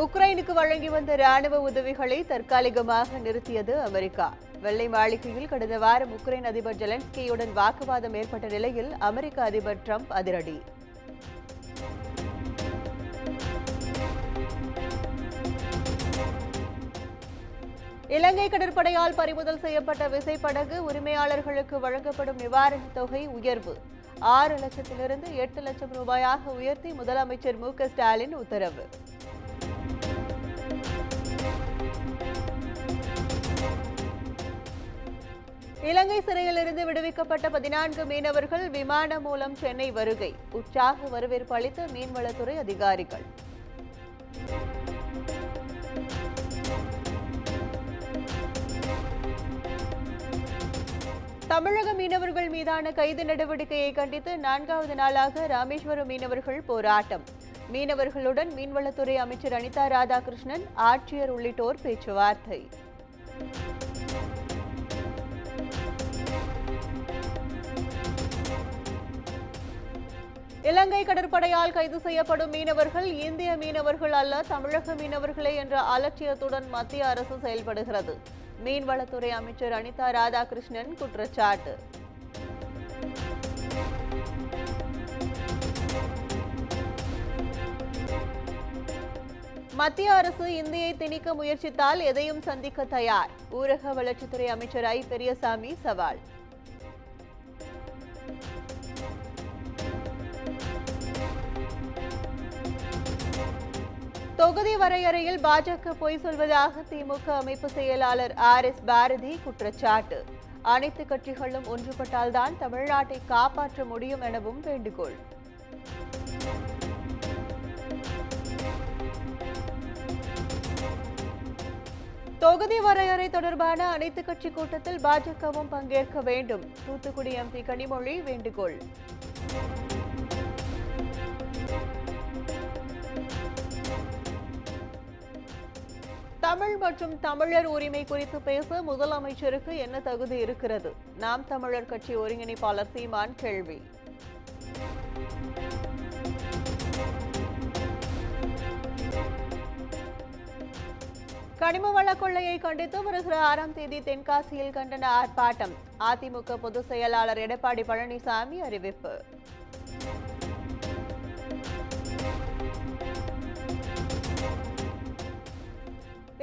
உக்ரைனுக்கு வழங்கி வந்த ராணுவ உதவிகளை தற்காலிகமாக நிறுத்தியது அமெரிக்கா. வெள்ளை மாளிகையில் கடந்த வாரம் உக்ரைன் அதிபர் ஜெலன்ஸ்கியுடன் வாக்குவாதம் ஏற்பட்ட நிலையில் அமெரிக்க அதிபர் டிரம்ப் அதிரடி. இலங்கை கடற்படையால் பறிமுதல் செய்யப்பட்ட விசைப்படகு உரிமையாளர்களுக்கு வழங்கப்படும் நிவாரணத் தொகை உயர்வு 6 லட்சத்திலிருந்து 8 லட்சம் ரூபாயாக உயர்த்தி முதலமைச்சர் மு.க.ஸ்டாலின் உத்தரவு. இலங்கை சிறையிலிருந்து விடுவிக்கப்பட்ட 14 மீனவர்கள் விமானம் மூலம் சென்னை வருகை. உற்சாக வரவேற்பு அளித்த மீன்வளத்துறை அதிகாரிகள். தமிழக மீனவர்கள் மீதான கைது நடவடிக்கையை கண்டித்து 4வது நாளாக ராமேஸ்வரம் மீனவர்கள் போராட்டம். மீனவர்களுடன் மீன்வளத்துறை அமைச்சர் அனிதா ராதாகிருஷ்ணன், ஆட்சியர் உள்ளிட்டோர் பேச்சுவார்த்தை. இலங்கை கடற்படையால் கைது செய்யப்படும் மீனவர்கள் இந்திய மீனவர்கள் அல்ல, தமிழக மீனவர்களே என்ற அலட்சியத்துடன் மத்திய அரசு செயல்படுகிறது. மீன்வளத்துறை அமைச்சர் அனிதா ராதாகிருஷ்ணன் குற்றச்சாட்டு. மத்திய அரசு இந்தியை திணிக்க முயற்சித்தால் எதையும் சந்திக்க தயார். ஊரக வளர்ச்சித்துறை அமைச்சர் ஐ. பெரியசாமி சவால். தொகுதி வரையறையில் பாஜக பொய் சொல்வதாக திமுக அமைப்பு செயலாளர் ஆர்.எஸ். பாரதி குற்றச்சாட்டு. அனைத்து கட்சிகளும் ஒன்றுபட்டால்தான் தமிழ்நாட்டை காப்பாற்ற முடியும் எனவும் வேண்டுகோள். தொகுதி வரையறை தொடர்பான அனைத்து கட்சி கூட்டத்தில் பாஜகவும் பங்கேற்க வேண்டும். தூத்துக்குடி எம்பி கனிமொழி வேண்டுகோள். தமிழ் மற்றும் தமிழர் உரிமை குறித்து பேச முதலமைச்சருக்கு என்ன தகுதி இருக்கிறது? நாம் தமிழர் கட்சி ஒருங்கிணைப்பாளர் சீமான் கேள்வி. கனிம வள கொள்ளையை கண்டித்து வருகிற 6ஆம் தேதி தென்காசியில் கண்டன ஆர்ப்பாட்டம். அதிமுக பொதுச் செயலாளர் எடப்பாடி பழனிசாமி அறிவிப்பு.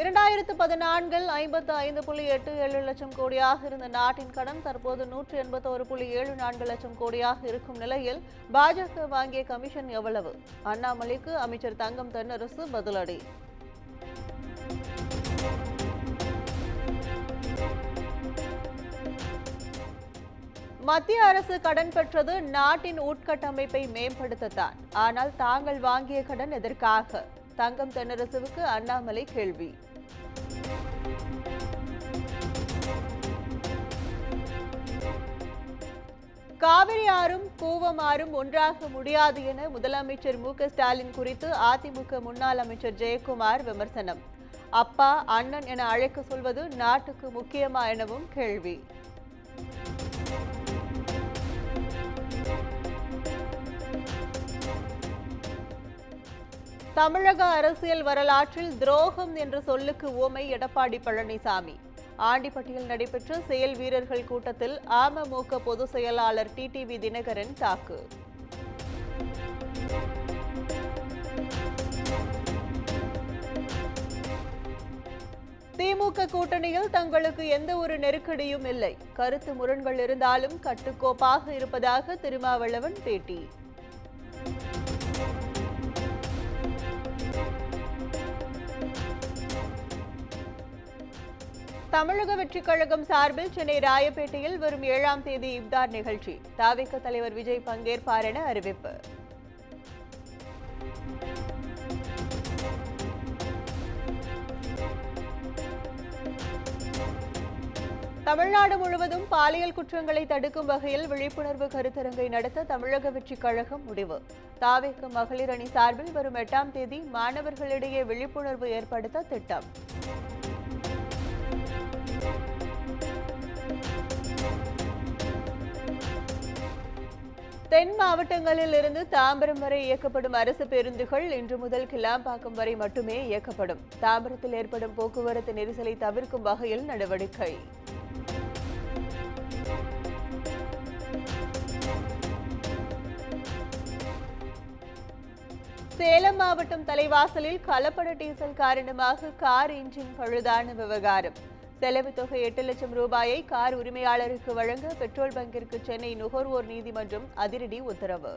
இரண்டாயிரத்து 14 55.87 லட்சம் கோடியாக இருந்த நாட்டின் கடன் தற்போது 181.74 லட்சம் கோடியாக இருக்கும் நிலையில் பாஜக வாங்கிய கமிஷன் எவ்வளவு? அண்ணாமலைக்கு அமைச்சர் தங்கம் தென்னரசு பதிலடி. மத்திய அரசு கடன் பெற்றது நாட்டின் உட்கட்டமைப்பை மேம்படுத்தத்தான். ஆனால் தாங்கள் வாங்கிய கடன் எதற்காக? தங்கம் தென்னரசுவுக்கு அண்ணாமலை கேள்வி. காவிரி ஆறும் கூவம் ஆறும் ஒன்றாக முடியாது என முதலமைச்சர் மு.க.ஸ்டாலின் குறித்து அதிமுக முன்னாள் அமைச்சர் ஜெயக்குமார் விமர்சனம். அப்பா அண்ணன் என அழைக்க சொல்வது நாட்டுக்கு முக்கியமா எனவும் கேள்வி. தமிழக அரசியல் வரலாற்றில் துரோகம் என்ற சொல்லுக்கு உவமை எடப்பாடி பழனிசாமி. ஆண்டிப்பட்டியில் நடைபெற்ற செயல் வீரர்கள் கூட்டத்தில் அமமுக பொதுச் செயலாளர் டிடிவி தினகரன் தாக்கு. திமுக கூட்டணியில் தங்களுக்கு எந்த ஒரு நெருக்கடியும் இல்லை. கருத்து முரண்கள் இருந்தாலும் கட்டுக்கோப்பாக இருப்பதாக திருமாவளவன் பேட்டி. தமிழக வெற்றிக் கழகம் சார்பில் சென்னை ராயப்பேட்டையில் வரும் 7ஆம் தேதி இப்தார் நிகழ்ச்சி. தவிக தலைவர் விஜய் பங்கேற்பார் என அறிவிப்பு. தமிழ்நாடு முழுவதும் பாலியல் குற்றங்களை தடுக்கும் வகையில் விழிப்புணர்வு கருத்தரங்கை நடத்த தமிழக வெற்றிக் கழகம் முடிவு. தவிக மகளிர் அணி சார்பில் வரும் 8ஆம் தேதி மாணவர்களிடையே விழிப்புணர்வு ஏற்படுத்த திட்டம். தென் மாவட்டங்களில் இருந்து தாம்பரம் வரை இயக்கப்படும் அரசு பேருந்துகள் இன்று முதல் கிளாம்பாக்கம் வரை மட்டுமே இயக்கப்படும். தாம்பரத்தில் ஏற்படும் போக்குவரத்து நெரிசலை தவிர்க்கும் வகையில் நடவடிக்கை. சேலம் மாவட்டம் தலைவாசலில் கலப்பட டீசல் காரணமாக கார் இன்ஜின் பழுதான விவகாரம். செலவு தொகை 8 லட்சம் ரூபாயை கார் உரிமையாளருக்கு வழங்க பெட்ரோல் பங்கிற்கு சென்னை நுகர்வோர் நீதிமன்றம் அதிரடி உத்தரவு.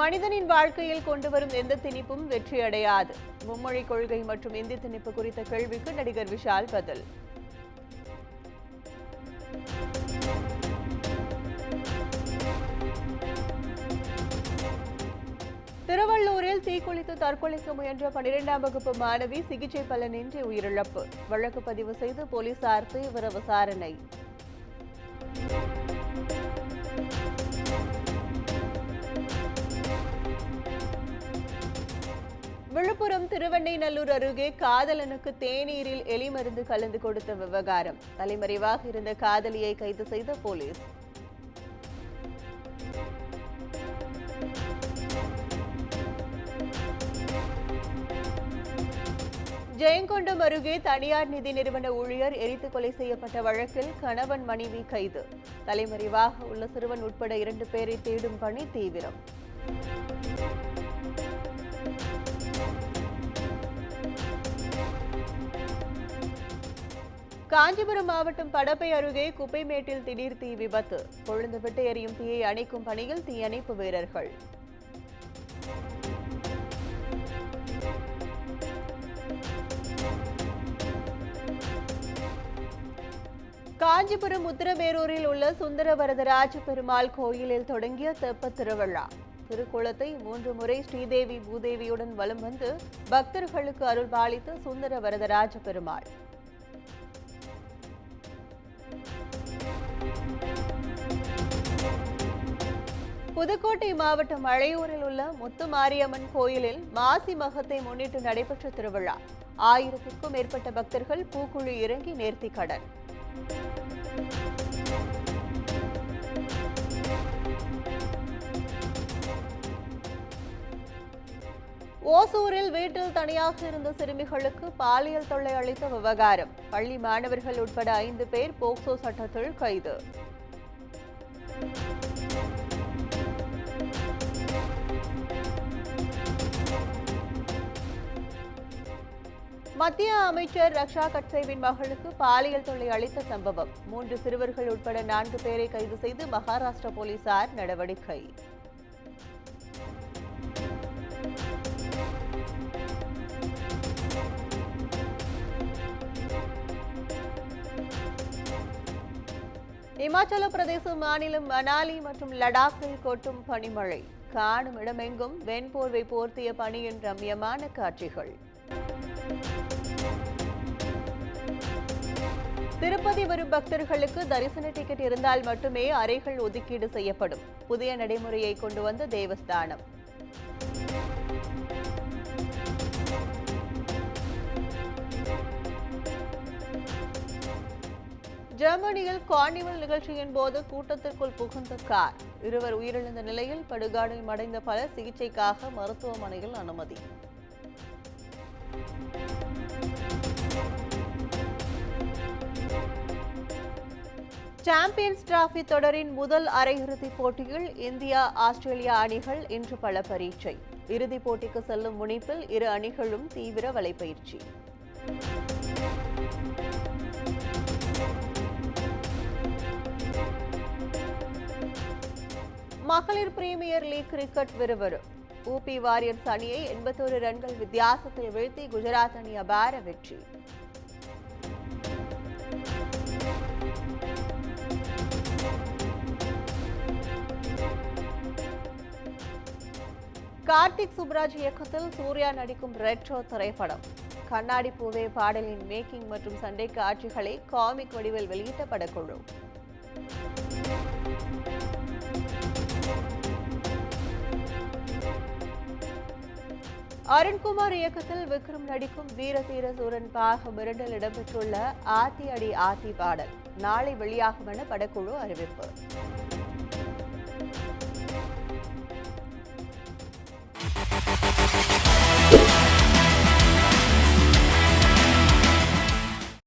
மனிதனின் வாழ்க்கையில் கொண்டுவரும் எந்த திணிப்பும் வெற்றியடையாது. மும்மொழி கொள்கை மற்றும் இந்தி திணிப்பு குறித்த கேள்விக்கு நடிகர் விஷால் பதில். திருவள்ளூரில் தீக்குளித்து தற்கொலைக்கு முயன்ற 12ஆம் வகுப்பு மாணவி சிகிச்சை பலனின்றி உயிரிழப்பு. வழக்கு பதிவு செய்து போலீசார் தீவிர விசாரணை. விழுப்புரம் திருவெண்ணைநல்லூர் அருகே காதலனுக்கு தேநீரில் எலி மருந்து கலந்து கொடுத்த விவகாரம். தலைமறைவாக இருந்த காதலியை கைது செய்த போலீஸ். ஜெயங்கொண்டம் அருகே தனியார் நிதி நிறுவன ஊழியர் எரித்து கொலை செய்யப்பட்ட வழக்கில் கணவன் மனைவி கைது. தலைமறைவாக உள்ள சிறுவன் உட்பட 2 பேரை தேடும் பணி தீவிரம். காஞ்சிபுரம் மாவட்டம் படப்பை அருகே குப்பைமேட்டில் திடீர் தீ விபத்து. கொழுந்து விட்டு எரியும் தீயை அணைக்கும் பணியில் தீயணைப்பு வீரர்கள். காஞ்சிபுரம் உத்திரமேரூரில் உள்ள சுந்தர வரதராஜ பெருமாள் கோயிலில் தொடங்கிய தெப்பத் திருவிழா. திருக்குளத்தை 3 முறை ஸ்ரீதேவி பூதேவியுடன் வலம் வந்து பக்தர்களுக்கு அருள்பாலித்த சுந்தர வரதராஜ பெருமாள். புதுக்கோட்டை மாவட்டம் மழையூரில் உள்ள முத்துமாரியம்மன் கோயிலில் மாசி மகத்தை முன்னிட்டு நடைபெற்ற திருவிழா. 1000க்கும் மேற்பட்ட பக்தர்கள் பூக்குழி இறங்கி நேர்த்திக்கடன். ஓசூரில் வீட்டில் தனியாக இருந்த சிறுமிகளுக்கு பாலியல் தொல்லை அளித்த விவகாரம். பள்ளி மாணவர்கள் உட்பட 5 பேர் போக்சோ சட்டத்தில் கைது. மத்திய அமைச்சர் ரக்ஷா கட்சேவின் மகளுக்கு பாலியல் தொல்லை அளித்த சம்பவம். 3 சிறுவர்கள் உட்பட 4 பேரை கைது செய்து மகாராஷ்டிரா போலீசார் நடவடிக்கை. இமாச்சல பிரதேச மாநிலம் மனாலி மற்றும் லடாக்கில் கொட்டும் பனிமழை. காணும் இடமெங்கும் வெண்போர்வை போர்த்திய பனியின் ரம்யமான காட்சிகள். திருப்பதி வரும் பக்தர்களுக்கு தரிசன டிக்கெட் இருந்தால் மட்டுமே அறைகள் ஒதுக்கீடு செய்யப்படும். புதிய நடைமுறையை கொண்டு வந்த தேவஸ்தானம். ஜெர்மனியில் கார்னிவல் நிகழ்ச்சியின் போது கூட்டத்திற்குள் புகுந்த கார். 2 உயிரிழந்த நிலையில் படுகாயம் அடைந்த பலர் சிகிச்சைக்காக மருத்துவமனையில் அனுமதி. சாம்பியன்ஸ் டிராபி தொடரின் முதல் அரையிறுதிப் போட்டியில் இந்தியா ஆஸ்திரேலியா அணிகள் இன்று பல பரீட்சை. இறுதிப் போட்டிக்கு செல்லும் முனைப்பில் இரு அணிகளும் தீவிர வலைப்பயிற்சி. மகளிர் பிரீமியர் லீக் கிரிக்கெட் விறுவிறு. ஊபி வாரியர்ஸ் அணியை 81 ரன்கள் வித்தியாசத்தில் வீழ்த்தி குஜராத் அணி அபார வெற்றி. கார்த்திக் சுப்ராஜ் இயக்கத்தில் சூர்யா நடிக்கும் ரெட்ரோ திரைப்படம். கண்ணாடி பூவே பாடலின் மேக்கிங் மற்றும் சண்டை காட்சிகளை காமிக் வடிவில் வெளியிட்ட படக்குழு. அருண்குமார் இயக்கத்தில் விக்ரம் நடிக்கும் வீரதீர சூரன் பாகம் 2 இடம்பெற்றுள்ள ஆத்தி அடி ஆத்தி பாடல் நாளை வெளியாகும் என படக்குழு அறிவிப்பு.